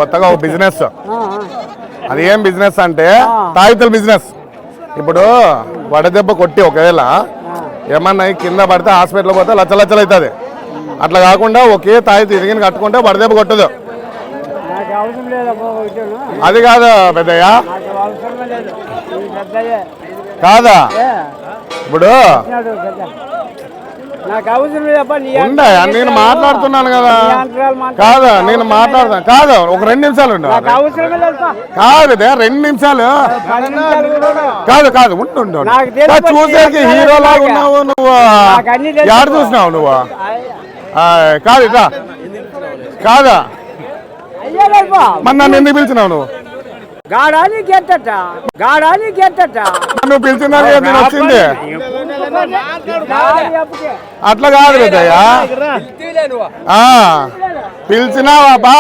కొత్తగా ఒక బిజినెస్. అది ఏం బిజినెస్ అంటే తాయితల బిజినెస్. ఇప్పుడు వడదెబ్బ కొట్టి ఒకవేళ ఏమన్నా కింద పడితే హాస్పిటల్ పోతే లచ్చలు అవుతుంది. అట్లా కాకుండా ఒకే తాయిత ఇరిగిన కట్టుకుంటే వడదెబ్బ కొట్టదు. అది కాదు పెద్దయ్య, కాదా ఇప్పుడు నేను మాట్లాడుతున్నాను కదా. కాదా నేను మాట్లాడతాను. కాదు ఒక 2 నిమిషాలు ఉండు. కాదు 2 నిమిషాలు. కాదు కాదు ఉండు. చూసేకి హీరో లాగా ఉన్నావు నువ్వు. యాడ చూసినావు నువ్వు? కాదు ఇట్లా కాదా మరి నన్ను ఎందుకు పిలిచినావు నువ్వు? నువ్వు పిలిచిన వచ్చింది అట్లా కాదు పెద్దయ్యా. పిలిచినావా బా?